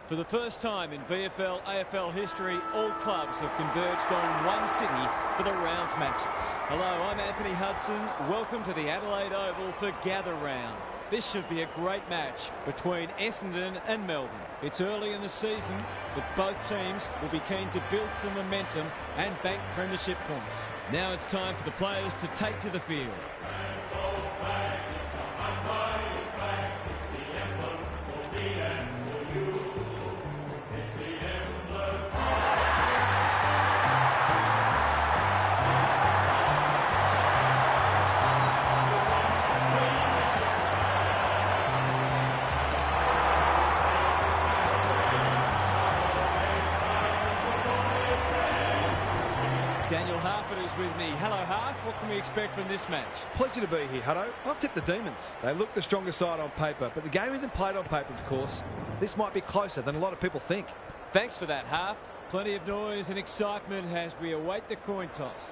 For the first time in VFL AFL history, all clubs have converged on one city for the rounds matches. Hello, I'm Anthony Hudson. Welcome to the Adelaide Oval for Gather Round. This should be a great match between Essendon and Melbourne. It's early in the season, but both teams will be keen to build some momentum and bank premiership points. Now it's time for the players to take to the field. Daniel Harford is with me. Hello, Harf. What can we expect from this match? Pleasure to be here, Hutto. I've tipped the Demons. They look the stronger side on paper, but the game isn't played on paper, of course. This might be closer than a lot of people think. Thanks for that, Harf. Plenty of noise and excitement as we await the coin toss.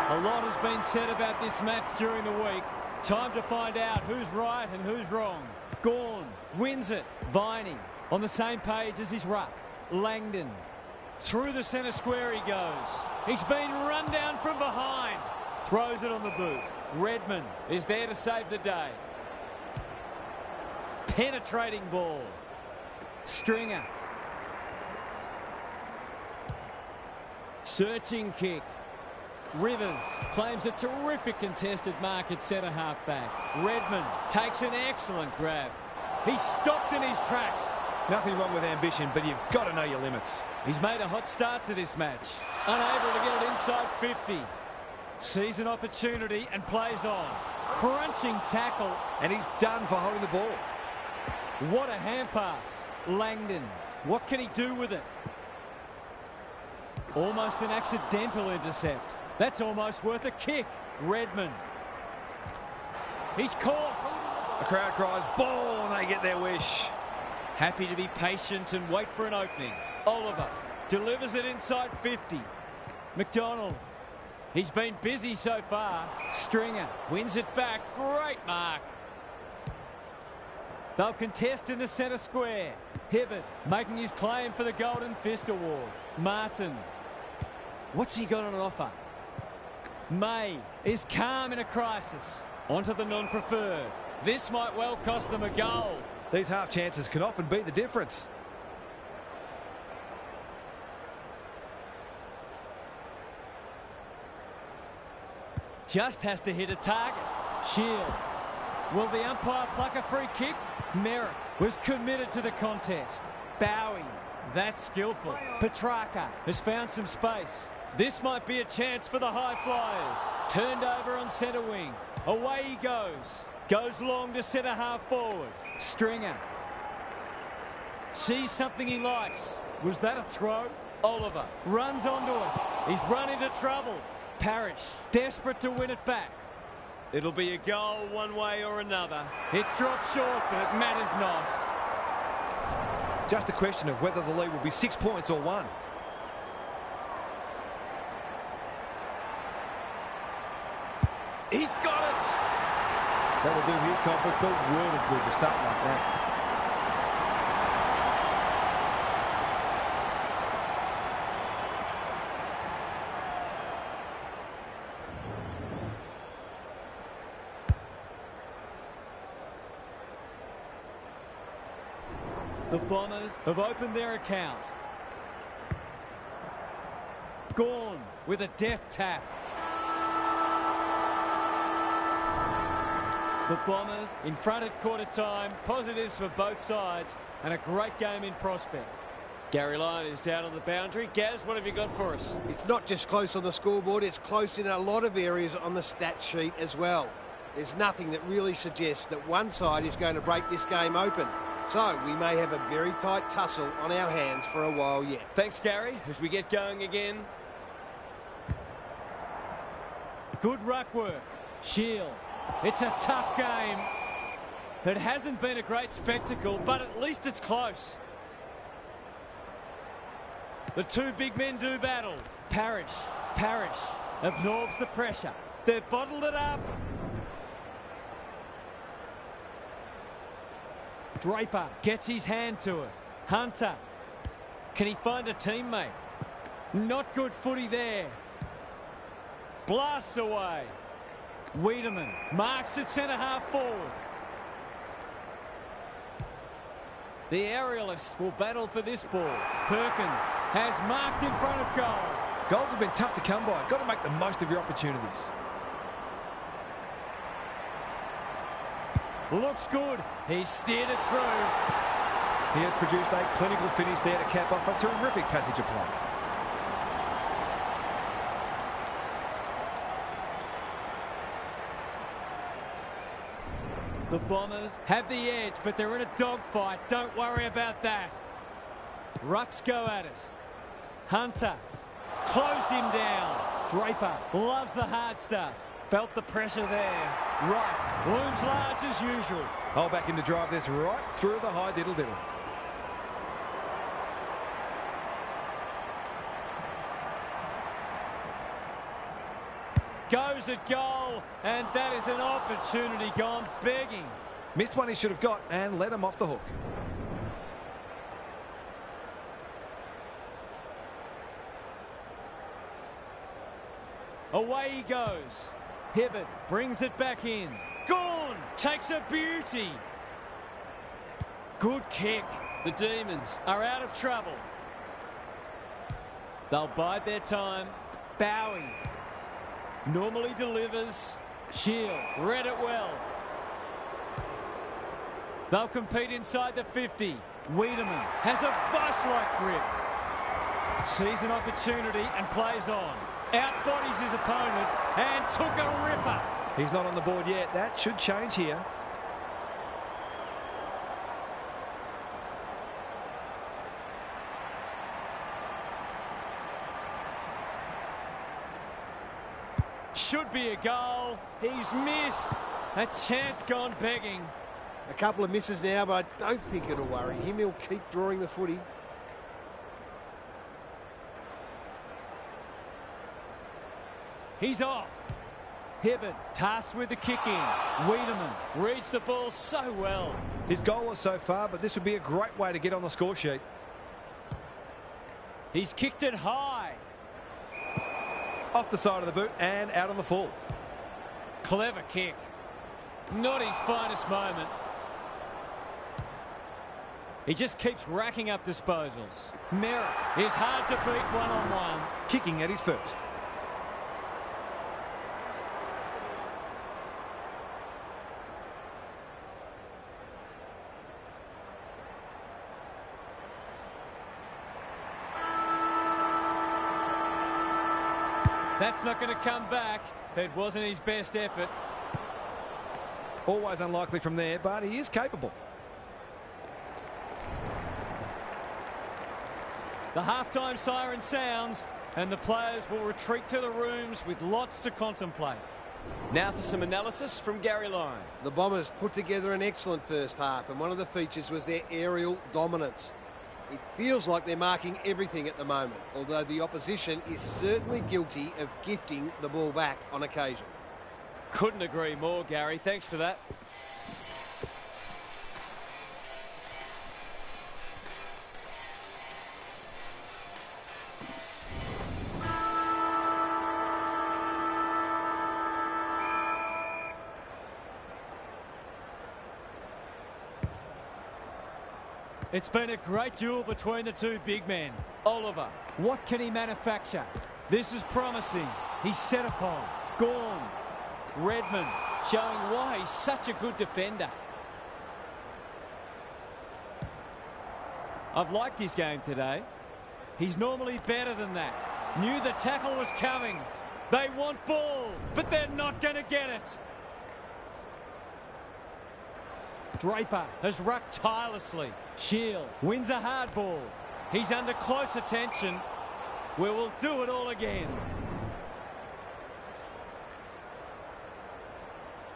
A lot has been said about this match during the week. Time to find out who's right and who's wrong. Gawn wins it. Viney on the same page as his ruck. Langdon through the centre square he goes. He's been run down from behind. Throws it on the boot. Redmond is there to save the day. Penetrating ball. Stringer. Searching kick. Rivers claims a terrific contested mark at centre half back. Redmond takes an excellent grab. He's stopped in his tracks. Nothing wrong with ambition, but you've got to know your limits. He's made a hot start to this match. Unable to get it inside 50. Sees an opportunity and plays on. Crunching tackle. And he's done for holding the ball. What a hand pass. Langdon. What can he do with it? Almost an accidental intercept. That's almost worth a kick. Redmond. He's caught. The crowd cries ball and they get their wish. Happy to be patient and wait for an opening. Oliver delivers it inside 50. McDonald. He's been busy so far. Stringer wins it back. Great mark. They'll contest in the centre square. Hibbert making his claim for the Golden Fist Award. Martin. What's he got on offer? May is calm in a crisis. Onto the non-preferred. This might well cost them a goal. These half chances can often be the difference. Just has to hit a target. Shield. Will the umpire pluck a free kick? Merritt was committed to the contest. Bowie. That's skillful. Petrarca has found some space. This might be a chance for the high flyers. Turned over on centre wing. Away he goes. Goes long to centre half forward. Stringer. Sees something he likes. Was that a throw? Oliver runs onto it. He's run into trouble. Parrish desperate to win it back. It'll be a goal one way or another. It's dropped short, but it matters not. Just a question of whether the lead will be 6 points or 1. He's got it! That will do his confidence the world of good to start like that. The Bombers have opened their account. Gawn with a deft tap. The Bombers in front at quarter time. Positives for both sides and a great game in prospect. Gary Lyon is down on the boundary. Gaz, what have you got for us? It's not just close on the scoreboard, it's close in a lot of areas on the stat sheet as well. There's nothing that really suggests that one side is going to break this game open. So we may have a very tight tussle on our hands for a while yet. Thanks, Gary, as we get going again. Good ruck work. Shield. It's a tough game. It hasn't been a great spectacle, but at least it's close. The two big men do battle. Parrish absorbs the pressure. They've bottled it up. Draper gets his hand to it. Hunter. Can he find a teammate? Not good footy there. Blasts away. Wiedemann marks it centre half forward. The aerialists will battle for this ball. Perkins has marked in front of goal. Goals have been tough to come by. Got to make the most of your opportunities. Looks good. He's steered it through. He has produced a clinical finish there to cap off a terrific passage of play. The Bombers have the edge, but they're in a dogfight. Don't worry about that. Rucks go at it. Hunter closed him down. Draper loves the hard stuff. Felt the pressure there. Right, looms large as usual. I'll back him to drive this right through the high diddle-diddle. Goes at goal, and that is an opportunity gone begging. Missed one he should have got and let him off the hook. Away he goes. Hibbert brings it back in. Gone! Takes a beauty. Good kick. The Demons are out of trouble. They'll bide their time. Bowie normally delivers. Shield read it well. They'll compete inside the 50. Wiedemann has a vice-like grip. Sees an opportunity and plays on. Outbodies his opponent and took a ripper. He's not on the board yet. That should change here. Should be a goal. He's missed. A chance gone begging. A couple of misses now, but I don't think it'll worry him. He'll keep drawing the footy. He's off. Hibbert tasked with the kick in. Wiedemann reads the ball so well. His goal is so far, but this would be a great way to get on the score sheet. He's kicked it high. Off the side of the boot and out on the full. Clever kick. Not his finest moment. He just keeps racking up disposals. Merritt is hard to beat one-on-one. Kicking at his first. That's not going to come back. It wasn't his best effort. Always unlikely from there, but he is capable. The halftime siren sounds, and the players will retreat to the rooms with lots to contemplate. Now for some analysis from Gary Lyon. The Bombers put together an excellent first half, and one of the features was their aerial dominance. It feels like they're marking everything at the moment, although the opposition is certainly guilty of gifting the ball back on occasion. Couldn't agree more, Gary. Thanks for that. It's been a great duel between the two big men. Oliver, what can he manufacture? This is promising. He's set upon. Gorn. Redmond showing why he's such a good defender. I've liked his game today. He's normally better than that. Knew the tackle was coming. They want ball, but they're not going to get it. Draper has rucked tirelessly. Shield wins a hard ball. He's under close attention. We will do it all again.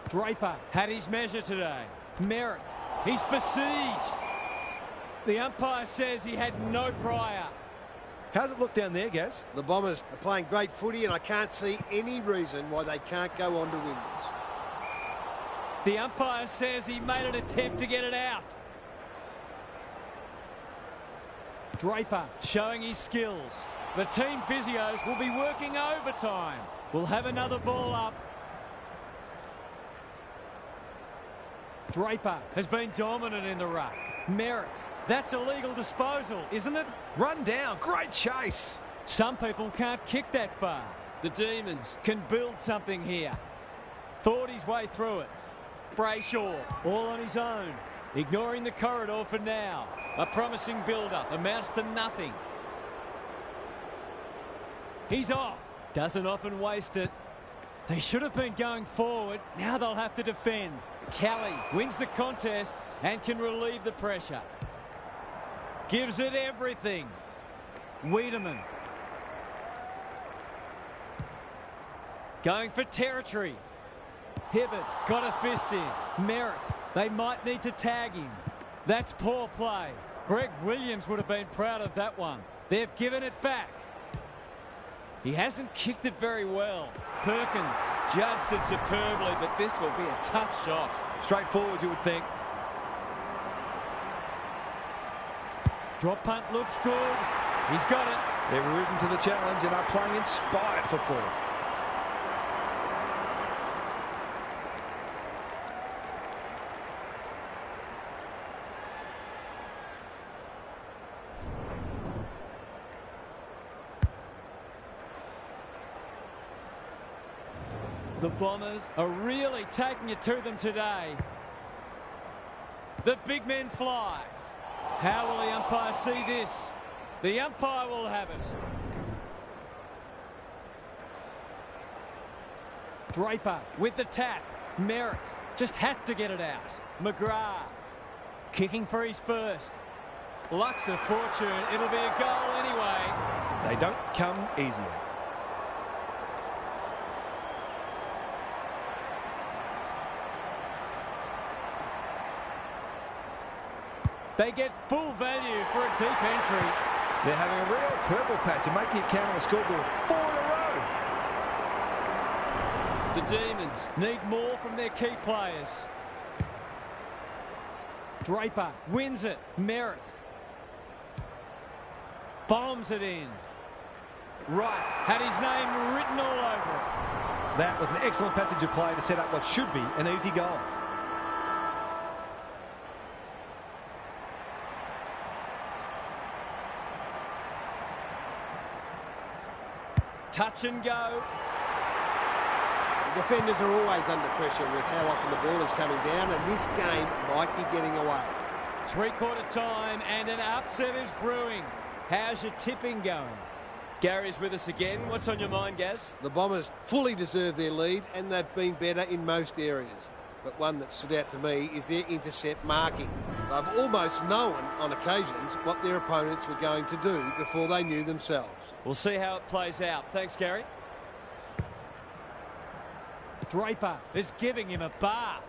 Draper had his measure today. Merritt, he's besieged. The umpire says he had no prior. How's it look down there, Gaz? The Bombers are playing great footy, and I can't see any reason why they can't go on to win this. The umpire says he made an attempt to get it out. Draper showing his skills. The team physios will be working overtime. We'll have another ball up. Draper has been dominant in the ruck. Merritt, that's a legal disposal, isn't it? Run down, great chase. Some people can't kick that far. The Demons can build something here. Thought his way through it. Brayshaw, all on his own. Ignoring the corridor for now. A promising build-up amounts to nothing. He's off. Doesn't often waste it. They should have been going forward. Now they'll have to defend. Kelly wins the contest and can relieve the pressure. Gives it everything. Wiedemann. Going for territory. Hibbert got a fist in. Merritt. They might need to tag him. That's poor play. Greg Williams would have been proud of that one. They've given it back. He hasn't kicked it very well. Perkins judged it superbly, but this will be a tough shot. Straightforward, you would think. Drop punt looks good. He's got it. They've risen to the challenge and are playing inspired football. The Bombers are really taking it to them today. The big men fly. How will the umpire see this? The umpire will have it. Draper with the tap. Merritt just had to get it out. McGrath kicking for his first. Luck's of fortune. It'll be a goal anyway. They don't come easy. They get full value for a deep entry. They're having a real purple patch and making it count on the scoreboard 4 in a row. The Demons need more from their key players. Draper wins it. Merritt bombs it in. Wright had his name written all over it. That was an excellent passage of play to set up what should be an easy goal. Touch and go. The defenders are always under pressure with how often the ball is coming down, and this game might be getting away. Three-quarter time and an upset is brewing. How's your tipping going? Gary's with us again. What's on your mind, Gaz? The Bombers fully deserve their lead, and they've been better in most areas. But one that stood out to me is their intercept marking. They've almost known on occasions what their opponents were going to do before they knew themselves. We'll see how it plays out. Thanks, Gary. Draper is giving him a bath.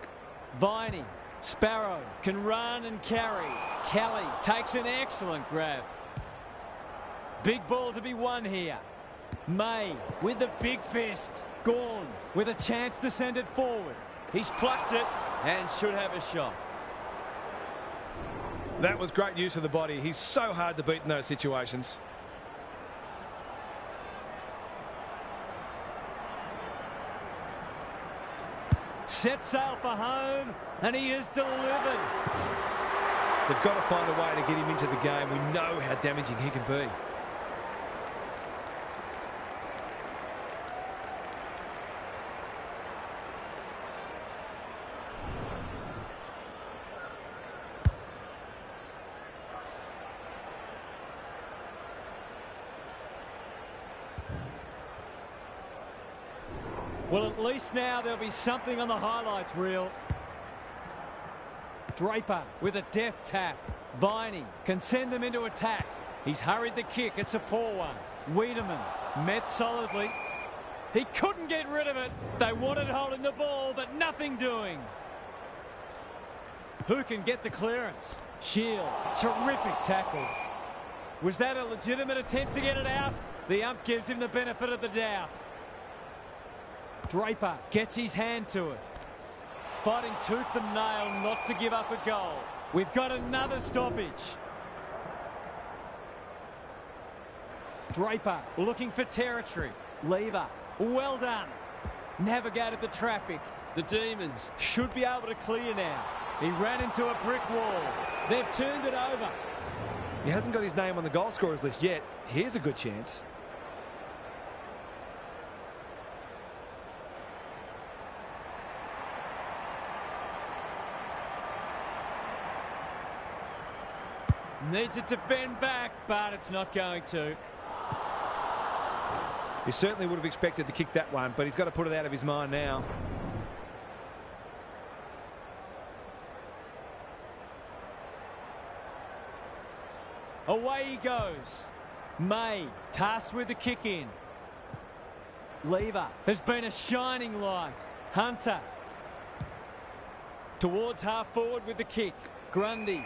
Viney, Sparrow can run and carry. Kelly takes an excellent grab. Big ball to be won here. May with the big fist. Gawn with a chance to send it forward. He's plucked it and should have a shot. That was great use of the body. He's so hard to beat in those situations. Set sail for home, and he is delivered. They've got to find a way to get him into the game. We know how damaging he can be. Well, at least now there'll be something on the highlights reel. Draper with a deft tap. Viney can send them into attack. He's hurried the kick. It's a poor one. Wiedemann met solidly. He couldn't get rid of it. They wanted holding the ball, but nothing doing. Who can get the clearance? Shield. Terrific tackle. Was that a legitimate attempt to get it out? The ump gives him the benefit of the doubt. Draper gets his hand to it. Fighting tooth and nail not to give up a goal. We've got another stoppage. Draper looking for territory. Lever, well done. Navigated the traffic. The Demons should be able to clear now. He ran into a brick wall. They've turned it over. He hasn't got his name on the goal scorers list yet. Here's a good chance. Needs it to bend back, but it's not going to. He certainly would have expected to kick that one, but he's got to put it out of his mind now. Away he goes. May tasked with the kick in. Lever has been a shining light. Hunter towards half forward with the kick. Grundy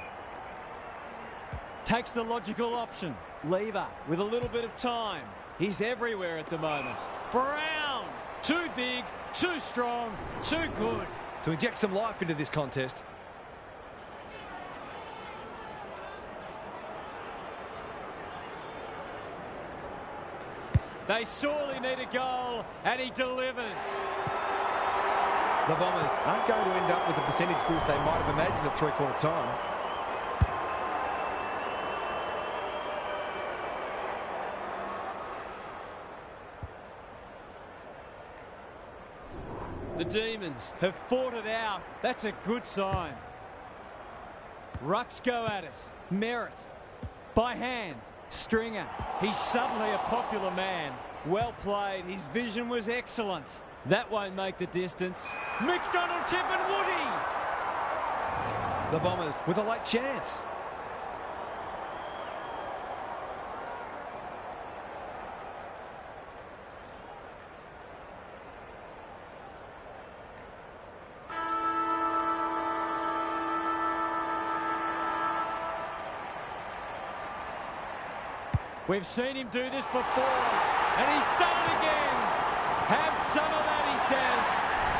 takes the logical option. Lever with a little bit of time. He's everywhere at the moment. Brown, too big, too strong, too good. To inject some life into this contest. They sorely need a goal, and he delivers. The Bombers aren't going to end up with the percentage boost they might have imagined at three-quarter time. The Demons have fought it out. That's a good sign. Rucks go at it. Merritt by hand. Stringer. He's suddenly a popular man. Well played. His vision was excellent. That won't make the distance. McDonald, Tip and Woody. The Bombers with a late chance. We've seen him do this before, and he's done it again. Have some of that, he says.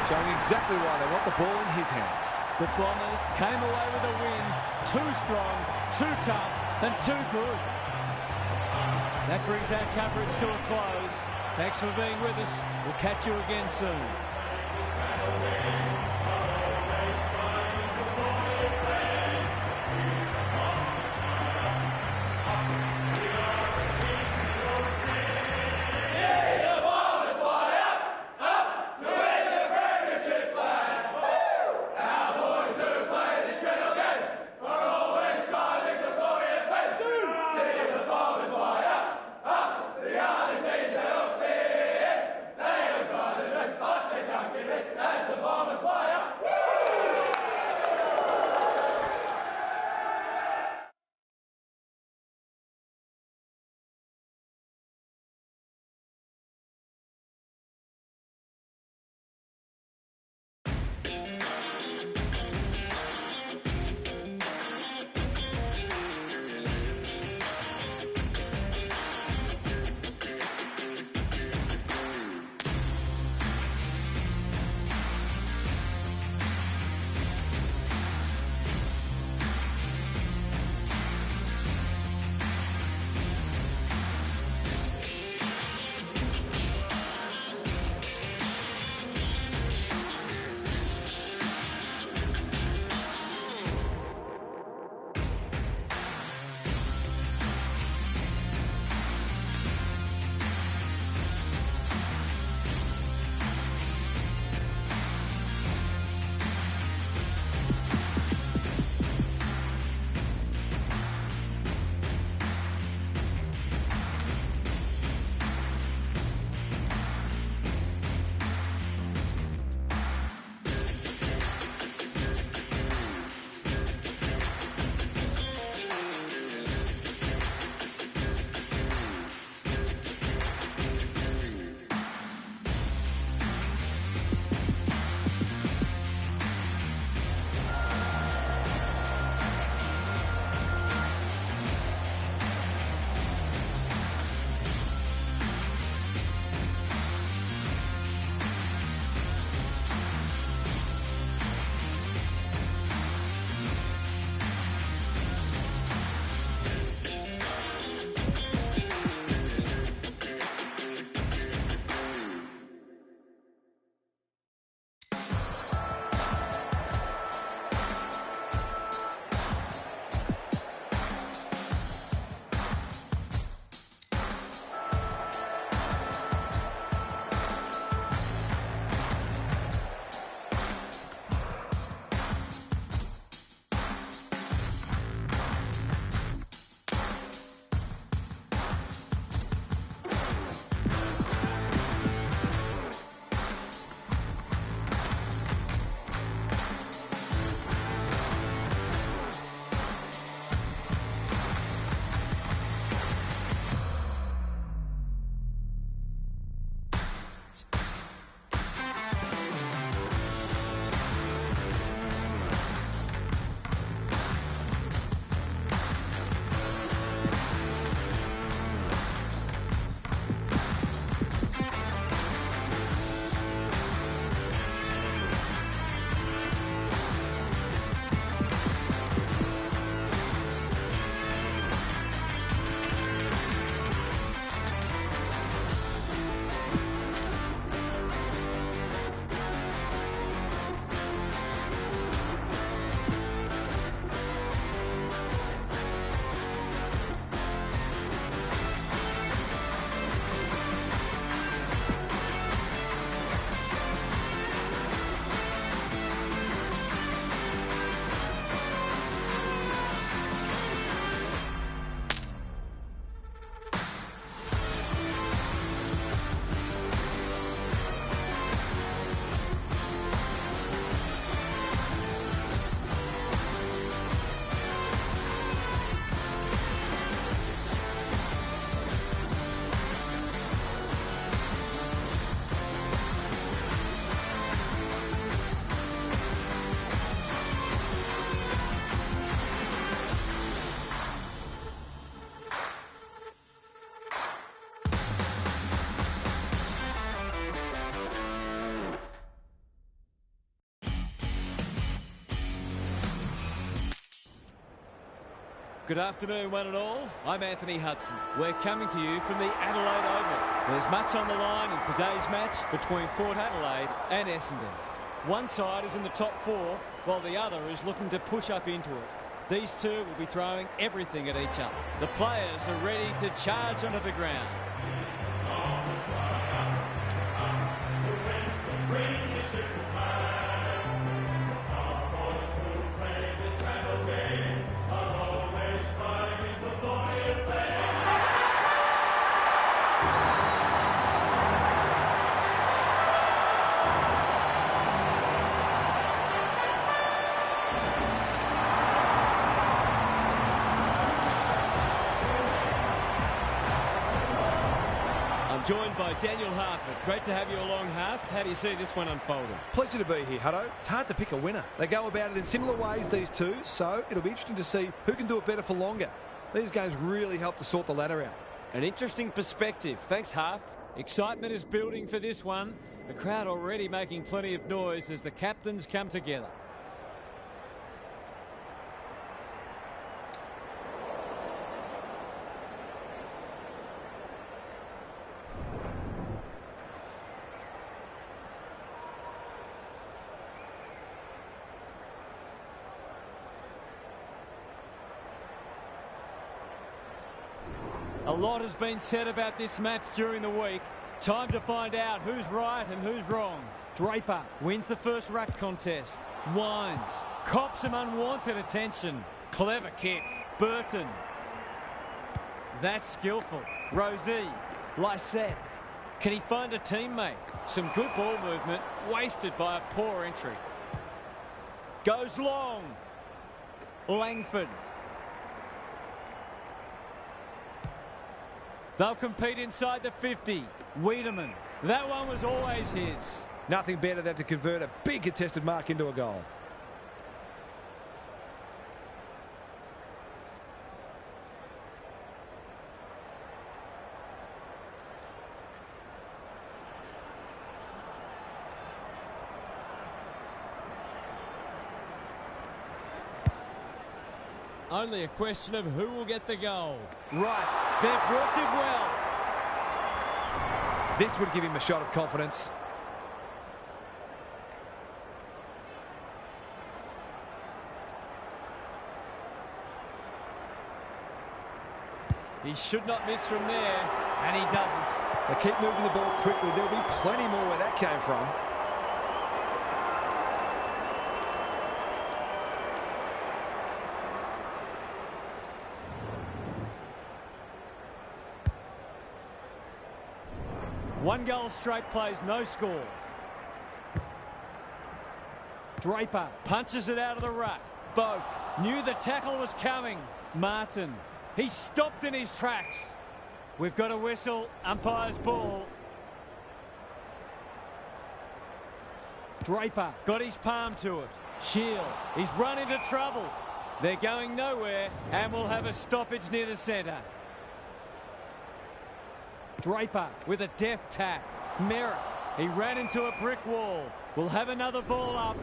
Showing exactly why they want the ball in his hands. The Bombers came away with a win. Too strong, too tough, and too good. That brings our coverage to a close. Thanks for being with us. We'll catch you again soon. Good afternoon, one and all. I'm Anthony Hudson. We're coming to you from the Adelaide Oval. There's much on the line in today's match between Port Adelaide and Essendon. One side is in the top four, while the other is looking to push up into it. These two will be throwing everything at each other. The players are ready to charge onto the ground. Joined by Daniel Harford. Great to have you along, Harf. How do you see this one unfolding? Pleasure to be here, Hutto. It's hard to pick a winner. They go about it in similar ways, these two, so it'll be interesting to see who can do it better for longer. These games really help to sort the ladder out. An interesting perspective. Thanks, Harf. Excitement is building for this one. The crowd already making plenty of noise as the captains come together. A lot has been said about this match during the week. Time to find out who's right and who's wrong. Draper wins the first ruck contest. Wines cops some unwanted attention. Clever kick. Burton. That's skillful. Rosie. Lysette. Can he find a teammate? Some good ball movement wasted by a poor entry. Goes long. Langford. They'll compete inside the 50. Wiedemann. That one was always his. Nothing better than to convert a big contested mark into a goal. Only a question of who will get the goal. Right, they've worked it well. This would give him a shot of confidence. He should not miss from there, and he doesn't. They keep moving the ball quickly. There'll be plenty more where that came from. One goal straight plays, no score. Draper punches it out of the ruck. Boak knew the tackle was coming. Martin, he stopped in his tracks. We've got a whistle, umpire's ball. Draper got his palm to it. Shield, he's run into trouble. They're going nowhere and we'll have a stoppage near the centre. Draper with a deft tap. Merritt, he ran into a brick wall. We'll have another ball up.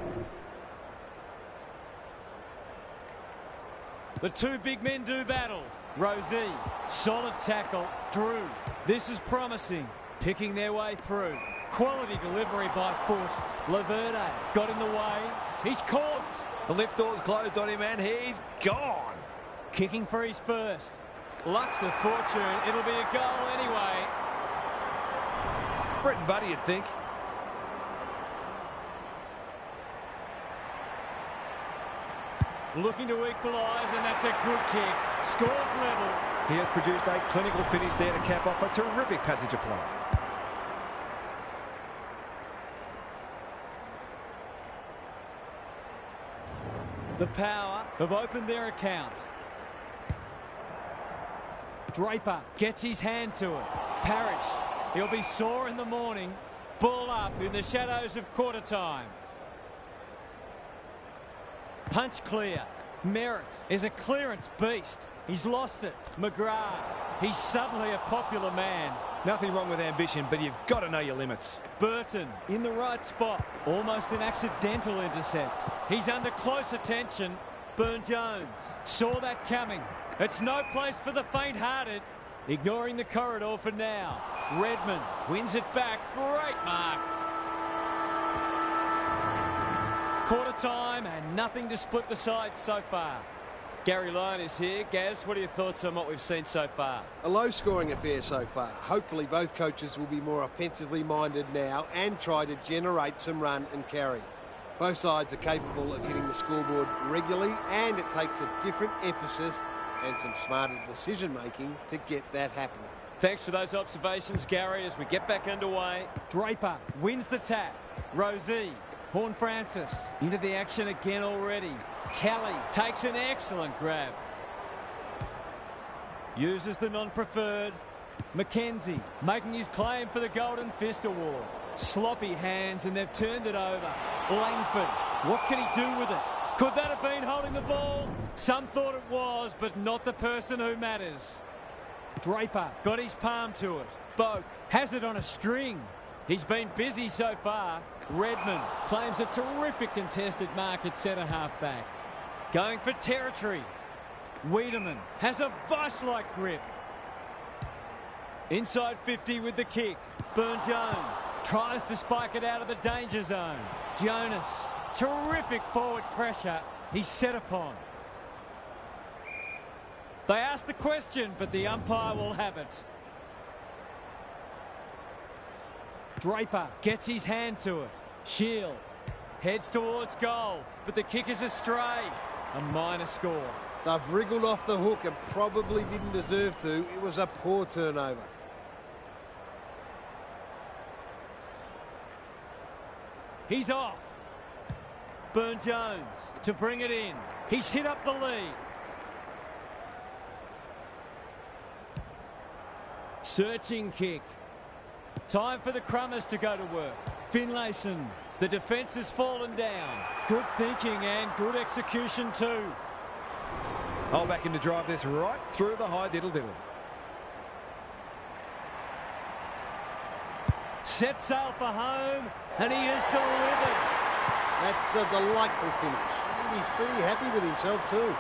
The two big men do battle. Rosie, solid tackle. Drew, this is promising. Picking their way through. Quality delivery by foot. Laverde got in the way. He's caught. The lift door's closed on him and he's gone. Kicking for his first. Luck's of fortune. It'll be a goal anyway. Brett and Buddy, you'd think. Looking to equalise, and that's a good kick. Scores level. He has produced a clinical finish there to cap off a terrific passage of play. The Power have opened their account. Draper gets his hand to it. Parrish, he'll be sore in the morning. Ball up in the shadows of quarter time. Punch clear. Merritt is a clearance beast. He's lost it. McGrath, he's suddenly a popular man. Nothing wrong with ambition, but you've got to know your limits. Burton in the right spot. Almost an accidental intercept. He's under close attention. Burn-Jones saw that coming. It's no place for the faint-hearted. Ignoring the corridor for now. Redmond wins it back. Great mark. Quarter time and nothing to split the sides so far. Gary Lyon is here. Gaz, what are your thoughts on what we've seen so far? A low-scoring affair so far. Hopefully both coaches will be more offensively minded now and try to generate some run and carry. Both sides are capable of hitting the scoreboard regularly, and it takes a different emphasis and some smarter decision-making to get that happening. Thanks for those observations, Gary, as we get back underway. Draper wins the tap. Rosie, Horne-Francis into the action again already. Kelly takes an excellent grab. Uses the non-preferred. McKenzie making his claim for the Golden Fist Award. Sloppy hands, and they've turned it over. Langford, what can he do with it? Could that have been holding the ball? Some thought it was, but not the person who matters. Draper got his palm to it. Boak has it on a string. He's been busy so far. Redmond claims a terrific contested mark at centre-half back. Going for territory. Wiedemann has a vice-like grip. Inside 50 with the kick. Burn-Jones tries to spike it out of the danger zone. Jonas, terrific forward pressure. He's set upon. They asked the question, but the umpire will have it. Draper gets his hand to it. Shield heads towards goal, but the kick is astray. A minor score. They've wriggled off the hook and probably didn't deserve to. It was a poor turnover. He's off. Burn-Jones to bring it in. He's hit up the lead. Searching kick. Time for the Crummers to go to work. Finlayson, the defence has fallen down. Good thinking and good execution too. I'll back him to drive this right through the high diddle-diddle. Set sail for home, and he has delivered. That's a delightful finish. And he's pretty happy with himself too.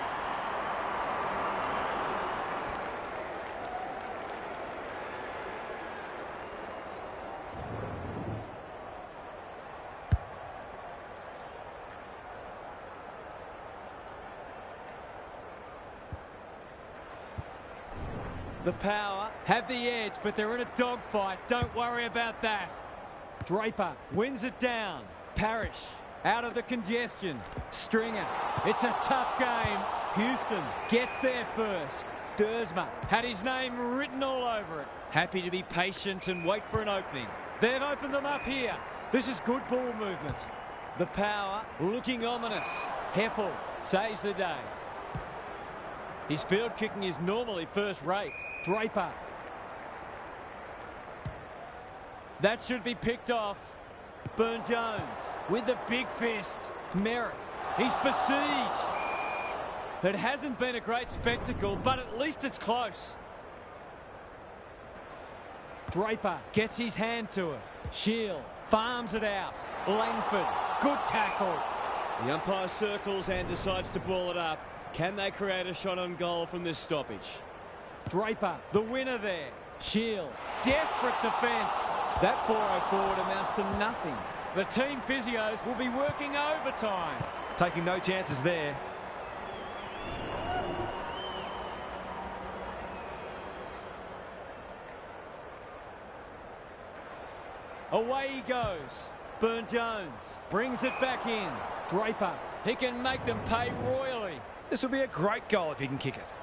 The Power have the edge, but they're in a dogfight. Don't worry about that. Draper wins it down. Parrish out of the congestion. Stringer. It's a tough game. Houston gets there first. Dersma had his name written all over it. Happy to be patient and wait for an opening. They've opened them up here. This is good ball movement. The Power looking ominous. Heppel saves the day. His field kicking is normally first rate. Draper. That should be picked off. Burn-Jones with the big fist. Merritt. He's besieged. It hasn't been a great spectacle, but at least it's close. Draper gets his hand to it. Shield farms it out. Langford. Good tackle. The umpire circles and decides to ball it up. Can they create a shot on goal from this stoppage? Draper, the winner there. Shield, desperate defence. That 4-0 forward amounts to nothing. The team physios will be working overtime. Taking no chances there. Away he goes. Burn-Jones brings it back in. Draper, he can make them pay royally. This will be a great goal if he can kick it.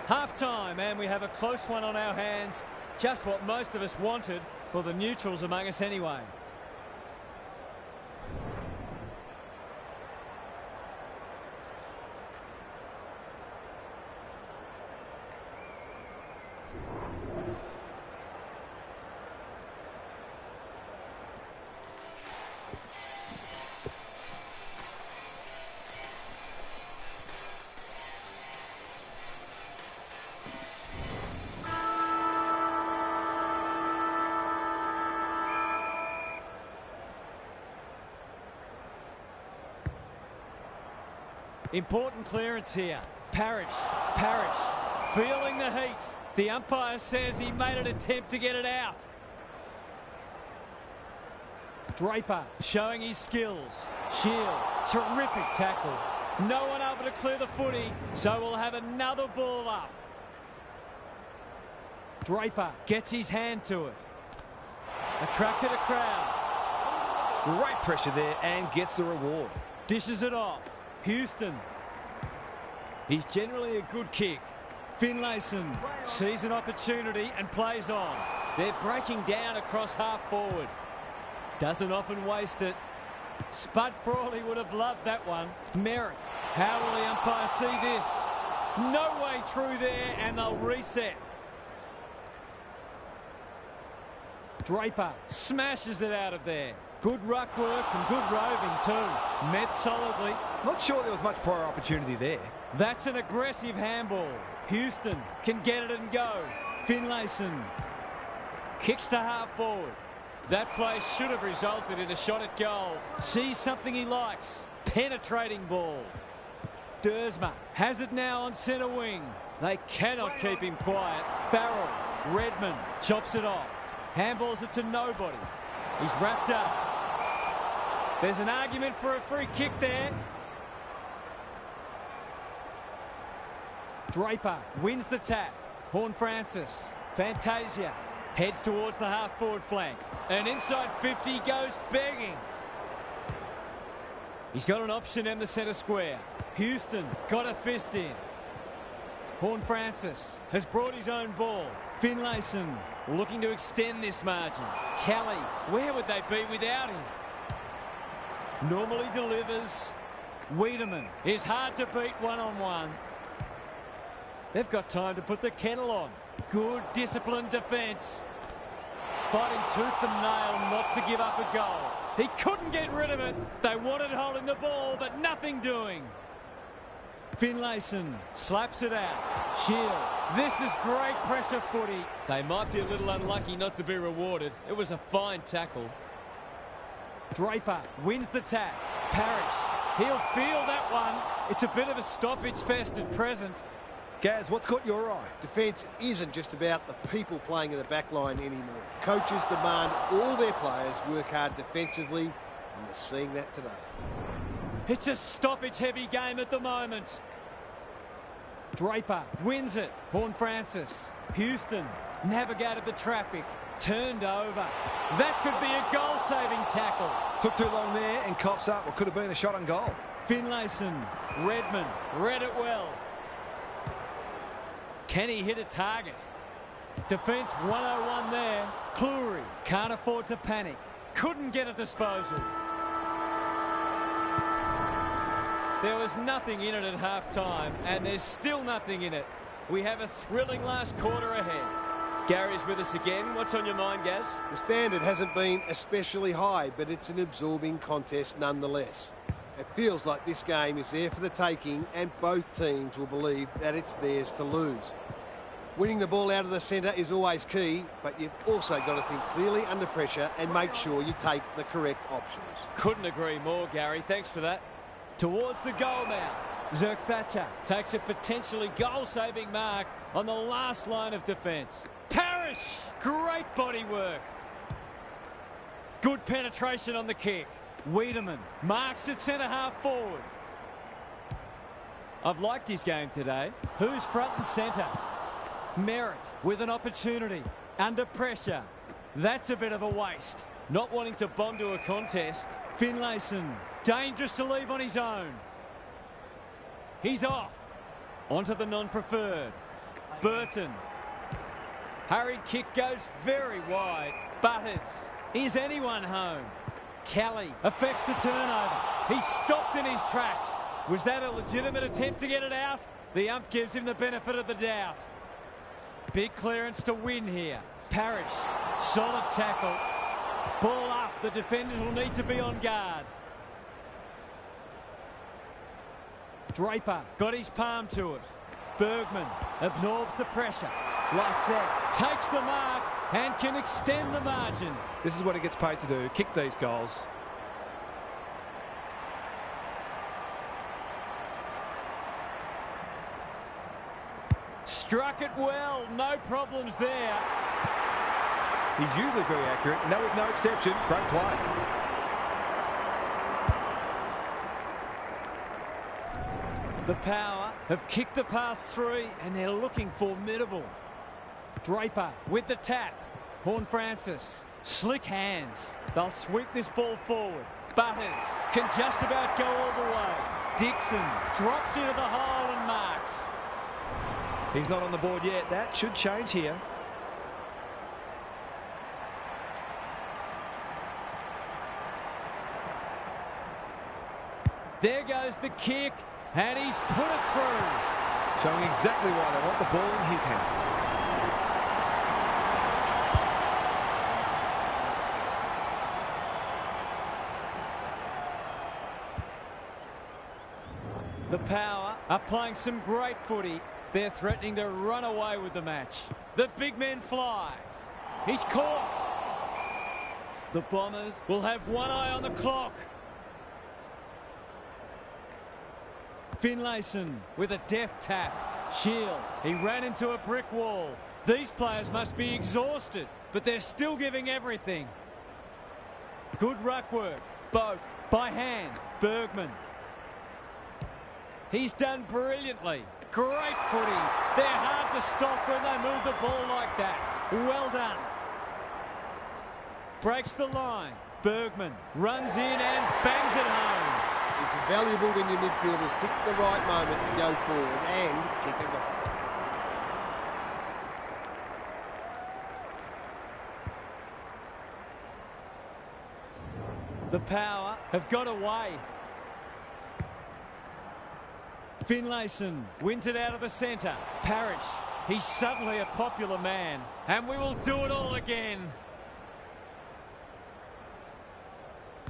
Half-time, and we have a close one on our hands. Just what most of us wanted, well, the neutrals among us anyway. Important clearance here. Parrish, feeling the heat. The umpire says he made an attempt to get it out. Draper showing his skills. Shield, terrific tackle. No one able to clear the footy, so we'll have another ball up. Draper gets his hand to it. Attracted a crowd. Great pressure there and gets the reward. Dishes it off. Houston. He's generally a good kick. Finlayson sees an opportunity and plays on. They're breaking down across half forward. Doesn't often waste it. Spud Frawley would have loved that one. Merritt. How will the umpire see this? No way through there, and they'll reset. Draper smashes it out of there. Good ruck work and good roving too. Met solidly. Not sure there was much prior opportunity there. That's an aggressive handball. Houston can get it and go. Finlayson kicks to half forward. That play should have resulted in a shot at goal. Sees something he likes. Penetrating ball. Dersma has it now on centre wing. They cannot keep him quiet. Farrell, Redmond chops it off. Handballs it to nobody. He's wrapped up. There's an argument for a free kick there. Draper wins the tap. Horne-Francis. Fantasia heads towards the half-forward flank. And inside 50 goes begging. He's got an option in the centre square. Houston got a fist in. Horne-Francis has brought his own ball. Finlayson looking to extend this margin. Kelly, where would they be without him? Normally delivers. Wiedemann is hard to beat one-on-one. They've got time to put the kettle on. Good disciplined defence. Fighting tooth and nail not to give up a goal. He couldn't get rid of it. They wanted holding the ball, but nothing doing. Finlayson slaps it out. Shield. This is great pressure footy. They might be a little unlucky not to be rewarded. It was a fine tackle. Draper wins the tap. Parrish. He'll feel that one. It's a bit of a stoppage fest at present. Gaz, what's caught your eye? Defence isn't just about the people playing in the back line anymore. Coaches demand all their players work hard defensively, and we're seeing that today. It's a stoppage-heavy game at the moment. Draper wins it. Horne-Francis. Houston navigated the traffic. Turned over. That could be a goal-saving tackle. Took too long there and coughs up what could have been a shot on goal. Finlayson. Redmond read it well. Can he hit a target? Defence 101 there. Cleary can't afford to panic. Couldn't get a disposal. There was nothing in it at half-time, and there's still nothing in it. We have a thrilling last quarter ahead. Gary's with us again. What's on your mind, Gaz? The standard hasn't been especially high, but it's an absorbing contest nonetheless. It feels like this game is there for the taking, and both teams will believe that it's theirs to lose. Winning the ball out of the centre is always key, but you've also got to think clearly under pressure and make sure you take the correct options. Couldn't agree more, Gary. Thanks for that. Towards the goal mouth. Zerk Thatcher takes a potentially goal-saving mark on the last line of defence. Parrish! Great body work. Good penetration on the kick. Wiedemann marks at centre-half forward. I've liked his game today. Who's front and centre? Merritt with an opportunity. Under pressure. That's a bit of a waste. Not wanting to bond to a contest. Finlayson. Dangerous to leave on his own. He's off. Onto the non-preferred. Burton. Hurried kick goes very wide. Butters. Is anyone home? Kelly affects the turnover. He's stopped in his tracks. Was that a legitimate attempt to get it out? The ump gives him the benefit of the doubt. Big clearance to win here. Parrish. Solid tackle. Ball up. The defenders will need to be on guard. Draper got his palm to it. Bergman absorbs the pressure. Lysette takes the mark and can extend the margin. This is what he gets paid to do, kick these goals. Struck it well, no problems there. He's usually very accurate, and that was no exception. Great play. The Power have kicked the pass three, and they're looking formidable. Draper with the tap. Horn Francis. Slick hands. They'll sweep this ball forward. Butters can just about go all the way. Dixon drops into the hole and marks. He's not on the board yet. That should change here. There goes the kick, and he's put it through. Showing exactly why they want the ball in his hands. The Power are playing some great footy. They're threatening to run away with the match. The big men fly. He's caught. The Bombers will have one eye on the clock. Finlayson with a deft tap. Shield. He ran into a brick wall. These players must be exhausted, but they're still giving everything. Good ruck work. Boak by hand. Bergman. He's done brilliantly. Great footy. They're hard to stop when they move the ball like that. Well done. Breaks the line. Bergman runs in and bangs it home. It's valuable when your midfielders pick the right moment to go forward and kick a goal. The Power have got away. Finlayson wins it out of the centre. Parrish, he's suddenly a popular man. And we will do it all again.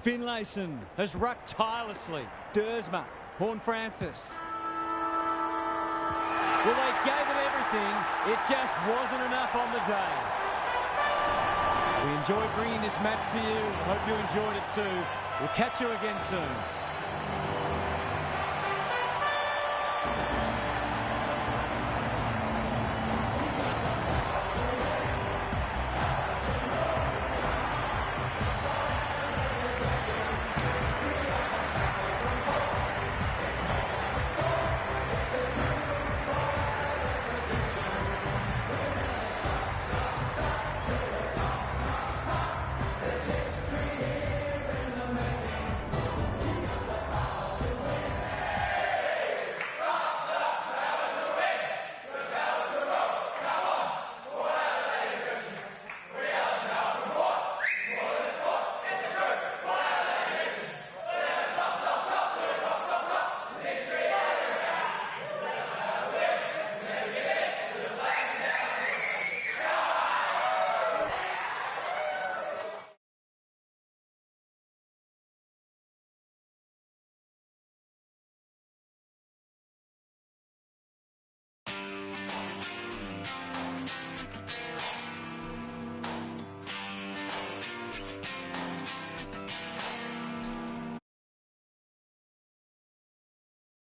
Finlayson has rucked tirelessly. Dersma, Horn Francis. Well, they gave it everything. It just wasn't enough on the day. We enjoyed bringing this match to you. Hope you enjoyed it too. We'll catch you again soon.